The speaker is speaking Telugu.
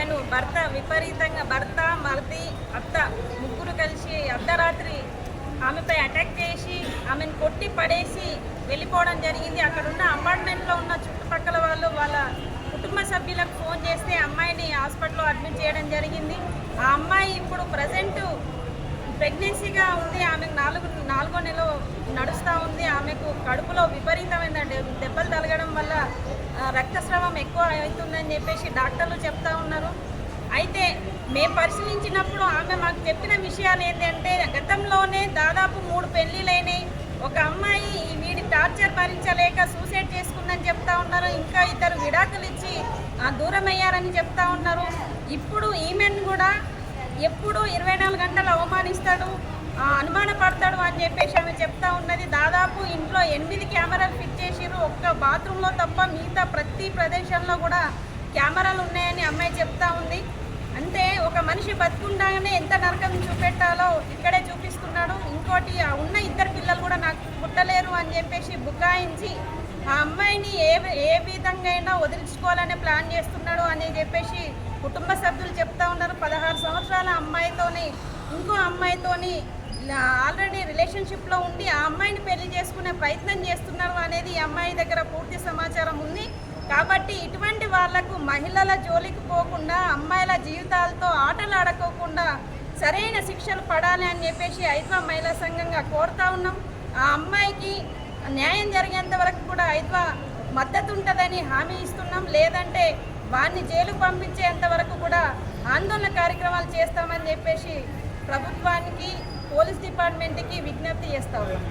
ఆమెను భర్త మరిది అత్త ముగ్గురు కలిసి అర్ధరాత్రి ఆమెపై అటాక్ చేసి ఆమెను కొట్టి పడేసి వెళ్ళిపోవడం జరిగింది. అక్కడున్న అపార్ట్మెంట్లో ఉన్న చుట్టుపక్కల వాళ్ళు వాళ్ళ కుటుంబ సభ్యులకు ఫోన్ చేస్తే అమ్మాయిని హాస్పిటల్లో అడ్మిట్ చేయడం జరిగింది. ఆ అమ్మాయి ఇప్పుడు ప్రజెంట్ ప్రెగ్నెన్సీగా ఉంది. ఆమెకు నాలుగో నెల నడుస్తూ ఉంది. ఆమెకు కడుపులో విపరీతమైన దెబ్బలు తగలడం వల్ల రక్తస్రావం ఎక్కువ అవుతుందని చెప్పేసి డాక్టర్లు చెప్తా ఉన్నారు. అయితే మేము పరిశీలించినప్పుడు ఆమె మాకు చెప్పిన విషయాలు ఏంటంటే గతంలోనే దాదాపు 3 పెళ్ళిళ్ళైనాయి. ఒక అమ్మాయి వీడి టార్చర్ భరించలేక సూసైడ్ చేసుకుందని చెప్తా ఉన్నారు. ఇంకా ఇద్దరు విడాకులు ఇచ్చి దూరం అయ్యారని చెప్తా ఉన్నారు. ఇప్పుడు ఈమెను కూడా ఎప్పుడు 24 గంటలు అవమానిస్తాడు, అనుమానపడతాడు అని చెప్పేసి ఆమె చెప్తా ఉన్నది. దాదాపు ఇంట్లో 8 కెమెరాలు ఫిట్ చేసిర్రు. ఒక్క బాత్రూంలో తప్ప మిగతా ప్రతి ప్రదేశంలో కూడా కెమెరాలు ఉన్నాయని అమ్మాయి చెప్తా ఉంది. అంటే ఒక మనిషి బతుకుండగానే ఎంత నరకం చూపెట్టాలో ఇక్కడే చూపిస్తున్నాడు. ఇంకోటి ఉన్న 2 పిల్లలు కూడా నాకు పుట్టలేరు అని చెప్పేసి బుకాయించి ఆ అమ్మాయిని ఏ విధంగా అయినా వదిలించుకోవాలనే ప్లాన్ చేస్తున్నాడు అని చెప్పేసి కుటుంబ సభ్యులు చెప్తా ఉన్నారు. 16 సంవత్సరాల అమ్మాయితోని ఇంకో అమ్మాయితోని ఆల్రెడీ రిలేషన్షిప్లో ఉండి ఆ అమ్మాయిని పెళ్లి చేసుకునే ప్రయత్నం చేస్తున్నారు అనేది ఈ అమ్మాయి దగ్గర పూర్తి సమాచారం ఉంది. కాబట్టి ఇటువంటి వాళ్లకు మహిళల జోలికి పోకుండా అమ్మాయిల జీవితాలతో ఆటలు ఆడుకోకుండా సరైన శిక్షలు పడాలి అని చెప్పేసి ఐద్వా మహిళా సంఘంగా కోరుతా ఉన్నాం. ఆ అమ్మాయికి న్యాయం జరిగేంత వరకు కూడా ఐద్వా మద్దతు ఉంటుందని హామీ ఇస్తున్నాం. లేదంటే వారిని జైలుకు పంపించేంత వరకు కూడా ఆందోళన కార్యక్రమాలు చేస్తామని చెప్పేసి ప్రభుత్వానికి పోలీస్ డిపార్ట్మెంట్కి విజ్ఞప్తి చేస్తా ఉన్నాం.